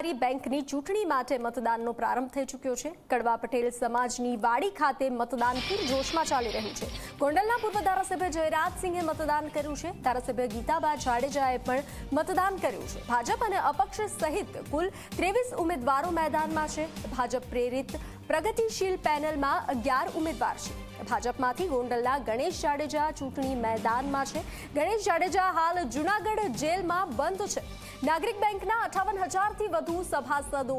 સહકારી બેંકની ચૂંટણી માટે મતદાનનો પ્રારંભ થઈ ચૂક્યો છે। કડવા પટેલ સમાજની વાડી ખાતે મતદાન પૂરજોશમાં ચાલી રહ્યું છે। ગોંડલના પૂર્વ ધારાસભ્ય જયરાજસિંહે મતદાન કર્યું છે। ધારાસભ્ય ગીતાબા જાડેજાએ પણ મતદાન કર્યું છે। ભાજપ અને અપક્ષ સહિત કુલ 23 ઉમેદવારો મેદાનમાં છે। ભાજપ પ્રેરિત પ્રગતિશીલ પેનલમાં 11 ઉમેદવાર છે। ભાજપમાંથી ગોંડલના ગણેશ જાડેજા ચૂંટણી મેદાનમાં છે। ગણેશ જાડેજા હાલ જૂનાગઢ જેલમાં બંધ છે। નાગરિક બેંકના 58,000થી વધુ સભાસદો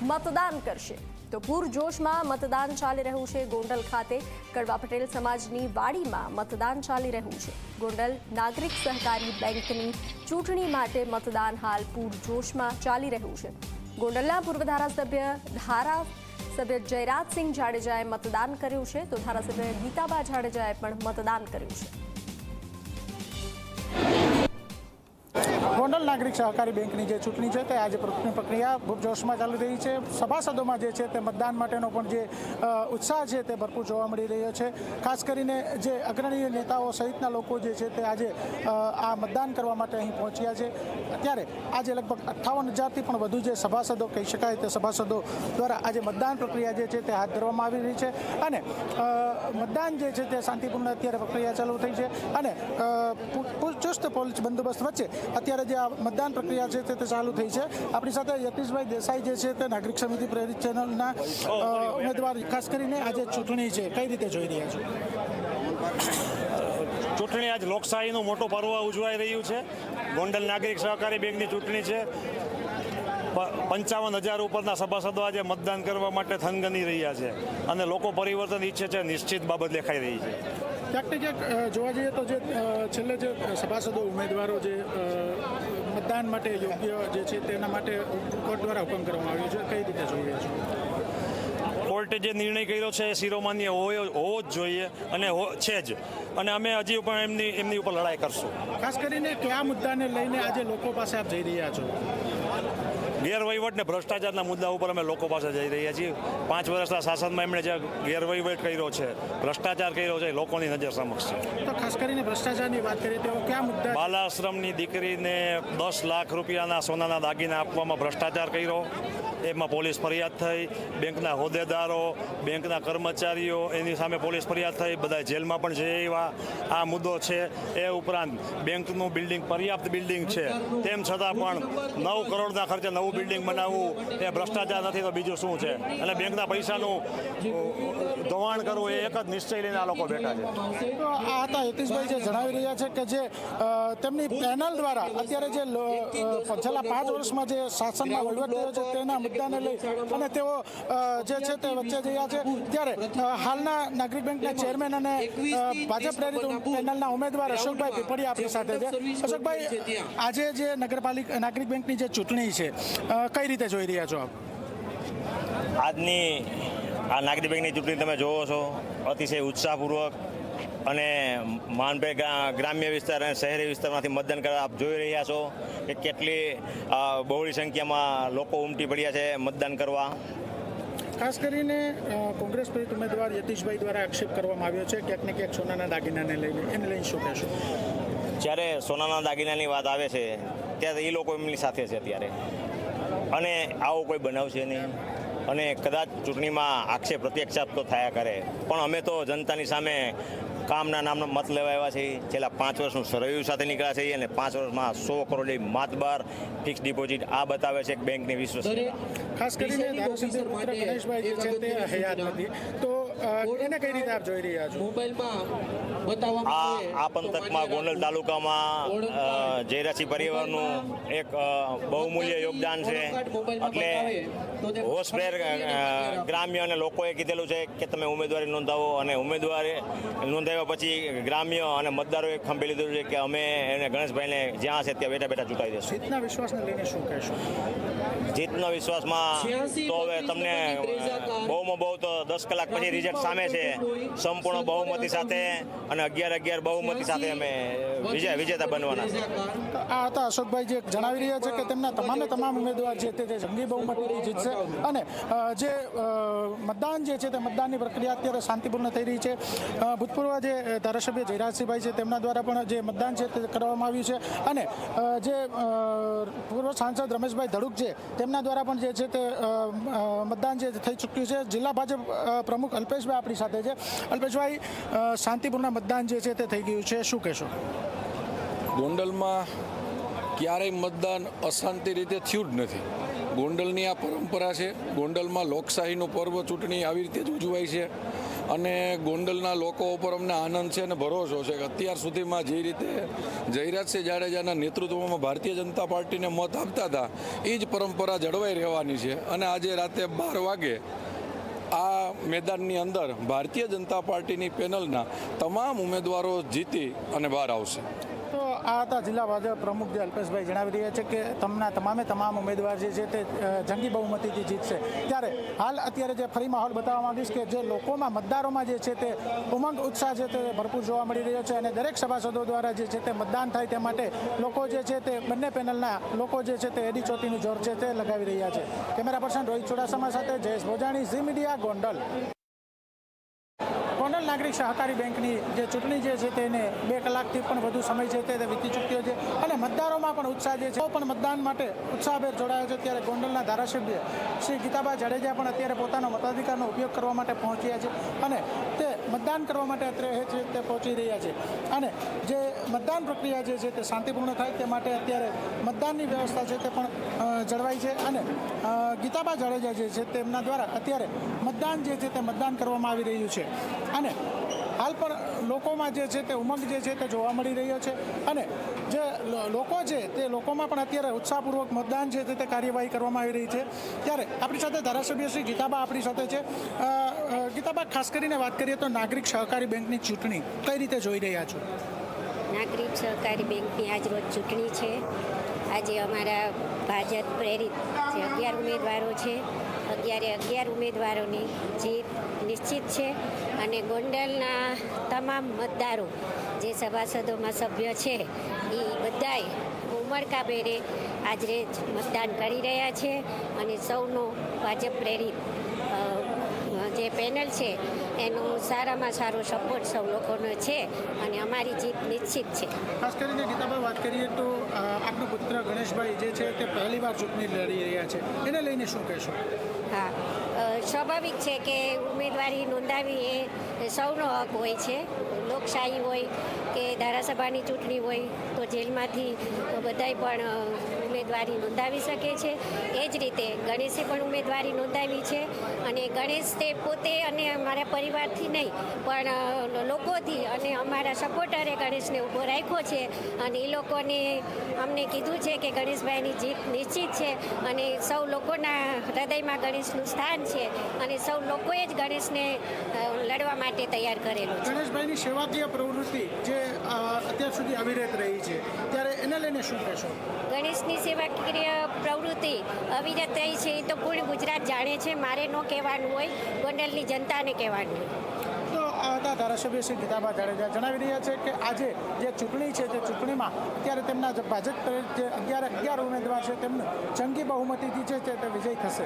મતદાન કરશે તો પૂરજોશમાં મતદાન ચાલી રહ્યું છે। ગોંડલ ખાતે કડવા પટેલ સમાજની વાડીમાં મતદાન ચાલી રહ્યું છે। ગોંડલ નાગરિક સહકારી બેંકની ચૂંટણી માટે મતદાન હાલ પૂરજોશમાં ચાલી રહ્યું છે। ગોંડલના પૂર્વ ધારાસભ્ય જયરાજસિંહ જાડેજાએ મતદાન કર્યું છે તો ધારાસભ્ય ગીતાબા જાડેજાએ પણ મતદાન કર્યું છે। ગોંડલ નાગરિક સહકારી બેંકની જે ચૂંટણી છે તે આજે પ્રક્રિયા પૂરજોશમાં ચાલી રહી છે। સભાસદોમાં જે છે તે મતદાન માટેનો પણ જે ઉત્સાહ છે તે ભરપૂર જોવા મળી રહ્યો છે। ખાસ કરીને જે અગ્રણી નેતાઓ સહિતના લોકો જે છે તે આજે આ મતદાન કરવા માટે અહીં પહોંચ્યા છે। ત્યારે આજે લગભગ 58,000થી પણ વધુ જે સભાસદો કહી શકાય તે સભાસદો દ્વારા આજે મતદાન પ્રક્રિયા જે છે તે હાથ ધરવામાં આવી રહી છે અને મતદાન જે છે તે શાંતિપૂર્ણ અત્યારે પ્રક્રિયા ચાલુ થઈ છે અને ચુસ્ત પોલીસ બંદોબસ્ત વચ્ચે અત્યારે જે આ મતદાન પ્રક્રિયા છે તે ચાલુ થઈ છે। આપણી સાથે યતીશભાઈ દેસાઈ જે છે તે નાગરિક સમિતિ પ્રેરિત ચેનલના ઉમેદવાર ખાસ કરીને આજે ચૂંટણી છે કઈ રીતે જોઈ રહ્યા છો? ચૂંટણી આજ લોકશાહીનું મોટું પર્વ ઉજવાઈ રહ્યું છે। ગોંડલ નાગરિક સહકારી બેંકની ચૂંટણી છે। 55,000 ઉપરના સભાસદો આજે મતદાન કરવા માટે થનગની રહ્યા છે અને લોકો પરિવર્તન ઈચ્છે છે, નિશ્ચિત બાબત દેખાઈ રહી છે। ક્યાંક ને ક્યાંક જોવા જઈએ તો જે છેલ્લે જે સભાસદો ઉમેદવારો જે મતદાન માટે યોગ્ય જે છે તેના માટે કોર્ટ દ્વારા હુકમ કરવામાં આવ્યો છે કઈ રીતે જોઈ રહ્યા છો? કોર્ટે જે નિર્ણય કર્યો છે એ શિરોમાન્ય હોવો જ જોઈએ અને છે જ અને અમે હજી પણ એમની ઉપર લડાઈ કરશું। ખાસ કરીને કયા મુદ્દાને લઈને આજે લોકો પાસે આપ જઈ રહ્યા છો? ગેરવહીવટ ને ભ્રષ્ટાચારના મુદ્દા ઉપર અમે લોકો પાસે જઈ રહ્યા છીએ। 5 વર્ષના શાસનમાં એમણે જે ગેરવહીવટ કર્યો છે, ભ્રષ્ટાચાર કર્યો છે, લોકોની નજર સમક્ષ છે। તો ખાસ કરીને ભ્રષ્ટાચારની વાત કરીએ તો કયા મુદ્દા? બાલાશ્રમની દીકરીને 10 લાખ રૂપિયાના સોનાના દાગીના આપવામાં ભ્રષ્ટાચાર કર્યો, એમાં પોલીસ ફરિયાદ થઈ। બેંકના હોદ્દેદારો, બેંકના કર્મચારીઓ એની સામે પોલીસ ફરિયાદ થઈ, બધા જેલમાં પણ છે એવા આ મુદ્દો છે। એ ઉપરાંત બેંકનું બિલ્ડિંગ પર્યાપ્ત બિલ્ડિંગ છે તેમ છતાં પણ 9 કરોડના ખર્ચે નવું બિલ્ડિંગ બનાવવું એ ભ્રષ્ટાચાર નથી તો બીજું શું છે? અને બેંકના પૈસાનું ધોવાણ કરવું એ એક જ નિશ્ચય લઈને આ લોકો બેઠા છે। તો આ હતા યતીશભાઈ જે જણાવી રહ્યા છે કે જે તેમની પેનલ દ્વારા અત્યારે જે છેલ્લા 5 વર્ષમાં જે શાસનમાં વહીવટ થયો છે તેના મુદ્દાને લઈ અને તેઓ જે છે તે વચ્ચે રહ્યા છે। ત્યારે હાલના નાગરિક બેંકના ચેરમેન અને ભાજપ પ્રેરિત પેનલના ઉમેદવાર અશોકભાઈ પીપળિયા આપણી સાથે છે। અશોકભાઈ, આજે જે નાગરિક બેંકની જે ચૂંટણી છે કઈ રીતે જોઈ રહ્યા છો આપ? આજની આ નાગરિક બેંકની ચૂંટણી તમે જોવો છો અતિશય ઉત્સાહપૂર્વક અને માનભેર ગ્રામ્ય વિસ્તાર અને શહેરી વિસ્તારમાંથી મતદાન કરવા આપ જોઈ રહ્યા છો કે કેટલી બહોળી સંખ્યામાં લોકો ઉમટી પડ્યા છે મતદાન કરવા। ખાસ કરીને કોંગ્રેસ પ્રેરિત ઉમેદવાર યતીશભાઈ દ્વારા આક્ષેપ કરવામાં આવ્યો છે ક્યાંક ને ક્યાંક સોનાના દાગીનાને લઈને, એને લઈને શું કહેશો? જ્યારે સોનાના દાગીનાની વાત આવે છે ત્યારે એ લોકો એમની સાથે છે અત્યારે અને આવો કોઈ બનાવ છે નહીં અને કદાચ ચૂંટણીમાં આક્ષેપ પ્રત્યાક્ષેપ તો થયા કરે પણ અમે તો જનતાની સામે કામના નામનો મત લેવા આવ્યા છે। છેલ્લા 5 વર્ષનું સરવૈયું સાથે નીકળ્યા છે અને 5 વર્ષમાં 100 કરોડની માતબાર ફિક્સ ડિપોઝિટ આ બતાવે છે કે બેંકની વિશ્વસનીયતા। ખાસ કરીને ધારાસભ્ય પુત્ર ગણેશભાઈ જે છે તે હયાત નથી તો એને કઈ રીતે આપ જોઈ રહ્યા છો? આ પંથકમાં ગોંડલ તાલુકામાં જયરાજસિંહ પરિવારનું એક બહુમૂલ્ય યોગદાન છે એટલે હોશભેર ગ્રામ્ય અને લોકોએ કીધેલું છે કે તમે ઉમેદવારી નોંધાવો અને ઉમેદવારી નોંધાવ્યા પછી ગ્રામ્ય અને મતદારોએ ખંભી લીધું છે કે અમે એને ગણેશભાઈને જ્યાં છે ત્યાં બેઠા બેઠા ચૂંટાવી દેશું। જીતના વિશ્વાસને લઈને શું કહેશો? જીતના વિશ્વાસમાં તો હવે તમને બહુમાં બહુ તો 10 કલાક પછી રિઝલ્ટ સામે છે। સંપૂર્ણ બહુમતી સાથે અને 11-11 બહુમતી સાથે અમે વિજેતા બનવાના છે. આ હતા અશોકભાઈ જે જણાવી રહ્યા છે કે તેમના તમામ ઉમેદવાર છે તે જંગી બહુમતીથી જીતશે અને જે મતદાન જે છે તે મતદાનની પ્રક્રિયા અત્યારે શાંતિપૂર્ણ થઈ રહી છે. ભૂતપૂર્વ જે ધારાસભ્ય જયરાજસિંહભાઈ છે તેમના દ્વારા પણ જે મતદાન છે તે કરવામાં આવ્યું છે અને જે પૂર્વ સાંસદ રમેશભાઈ ધડુક છે તેમના દ્વારા પણ જે છે તે મતદાન જે થઈ ચૂક્યું છે. જિલ્લા ભાજપ પ્રમુખ અલ્પેશભાઈ આપણી સાથે છે. અલ્પેશભાઈ, શાંતિપૂર્ણ મતદાન જે છે તે થઈ ગયું છે, શું કહેશો? ગોંડલમાં ક્યારેય મતદાન અશાંતિ રીતે થયું જ નથી. ગોંડલની આ પરંપરા છે. ગોંડલમાં લોકશાહીનું પર્વ ચૂંટણી આવી રીતે જ ઉજવાય છે અને ગોંડલના લોકો ઉપર અમને આનંદ છે અને ભરોસો છે કે અત્યાર સુધીમાં જે રીતે જયરાજસિંહ જાડેજાના નેતૃત્વમાં ભારતીય જનતા પાર્ટીને મત આપતા હતા એ જ પરંપરા જળવાઈ રહેવાની છે અને આજે રાતે 12 વાગે આ મેદાનની અંદર ભારતીય જનતા પાર્ટીની પેનલના તમામ ઉમેદવારો જીતી અને બહાર આવશે. તો આ હતા જિલ્લા ભાજપ પ્રમુખ જે અલ્પેશભાઈ જણાવી રહ્યા છે કે તમામ ઉમેદવાર જે છે તે જંગી બહુમતીથી જીતશે. ત્યારે હાલ અત્યારે જે ફરી માહોલ બતાવવા માંગીશ કે જે લોકોમાં મતદારોમાં જે છે તે ઉમંગ ઉત્સાહ છે તે ભરપૂર જોવા મળી રહ્યો છે અને દરેક સભાસદો દ્વારા જે છે તે મતદાન થાય તે માટે લોકો જે છે તે બંને પેનલના લોકો જે છે તે એડી ચોટીનું જોર છે તે લગાવી રહ્યા છે. કેમેરા પર્સન રોહિત ચુડાસમા સાથે જયેશ ભોજાણી, ઝી મીડિયા, ગોંડલ. ગોંડલ નાગરિક સહકારી બેંકની જે ચૂંટણી જે છે તેને 2 કલાકથી પણ વધુ સમય છે તે વીતી ચૂક્યો છે અને મતદારોમાં પણ ઉત્સાહ જે છે પણ મતદાન માટે ઉત્સાહભેર જોડાયો છે. ત્યારે ગોંડલના ધારાસભ્ય શ્રી ગીતાબા જાડેજા પણ અત્યારે પોતાનો મતાધિકારનો ઉપયોગ કરવા માટે પહોંચ્યા છે અને તે મતદાન કરવા માટે અત્યારે છે તે પહોંચી રહ્યા છે અને જે મતદાન પ્રક્રિયા જે છે તે શાંતિપૂર્ણ થાય તે માટે અત્યારે મતદાનની વ્યવસ્થા છે તે પણ જળવાઈ છે અને ગીતાબા જાડેજા જે છે તેમના દ્વારા અત્યારે મતદાન જે છે તે મતદાન કરવામાં આવી રહ્યું છે અને હાલ પણ લોકોમાં જે છે તે ઉમંગ જે છે તે જોવા મળી રહ્યો છે અને જે લોકો છે તે લોકોમાં પણ અત્યારે ઉત્સાહપૂર્વક મતદાન છે તે કાર્યવાહી કરવામાં આવી રહી છે. ત્યારે આપણી સાથે ધારાસભ્ય શ્રી ગીતાબા આપણી સાથે છે. ગીતાબા, ખાસ કરીને વાત કરીએ તો નાગરિક સહકારી બેંકની ચૂંટણી કઈ રીતે જોઈ રહ્યા છો? નાગરિક સહકારી બેંકની આજ રોજ ચૂંટણી છે. આજે અમારા ભાજપ પ્રેરિત જે 11 ઉમેદવારો છે 11 ઉમેદવારોની જીત નિશ્ચિત છે અને ગોંડલના તમામ મતદારો જે સભાસદોમાં સભ્ય છે એ બધાય ઉમળકાભેરે આજે મતદાન કરી રહ્યા છે અને સૌનો ભાજપ પ્રેરિત જે પેનલ છે એનો સારામાં સારો સપોર્ટ સૌ લોકોનો છે અને અમારી જીત નિશ્ચિત છે. ખાસ કરીને ગીતાભાઈ વાત કરીએ તો આપનો પુત્ર ગણેશભાઈ જે છે તે પહેલીવાર ચૂંટણી લડી રહ્યા છે, એને લઈને શું કહેશો? હા, સ્વાભાવિક છે કે ઉમેદવારી નોંધાવી એ સૌનો હક હોય છે. લોકશાહી હોય કે ધારાસભાની ચૂંટણી હોય તો જેલમાંથી બધાય પણ ઉમેદવારી નોંધાવી શકે છે. એ જ રીતે ગણેશે પણ ઉમેદવારી નોંધાવી છે અને ગણેશ તે પોતે અને અમારા પરિવારથી નહીં પણ લોકોથી અને અમારા સપોર્ટરે ગણેશને ઊભો રાખ્યો છે અને એ લોકોને અમને કીધું છે કે ગણેશભાઈની જીત નિશ્ચિત છે અને સૌ લોકોના હૃદયમાં ગણેશનું સ્થાન છે અને સૌ લોકોએ જ ગણેશને લડવા માટે તૈયાર કરેલો છે. ગણેશભાઈની સેવાકીય પ્રવૃત્તિ જે અત્યાર સુધી અવિરત રહી છે, ત્યારે એને લઈને શું કહેશો? ગણેશની સેવાકીય પ્રવૃત્તિ અવિરત રહી છે એ તો પૂર્ણ ગુજરાત જાણે છે. મારે ન કહેવાનું હોય, ગોંડલની જનતાને કહેવાનું હોય. તો આ હતા ધારાસભ્ય શ્રી ગીતાબા જાડેજા જણાવી રહ્યા છે કે આજે જે ચૂંટણી છે તે ચૂંટણીમાં અત્યારે તેમના ભાજપ જે 11 ઉમેદવાર છે તેમનું જંગી બહુમતીથી છે તે વિજય થશે.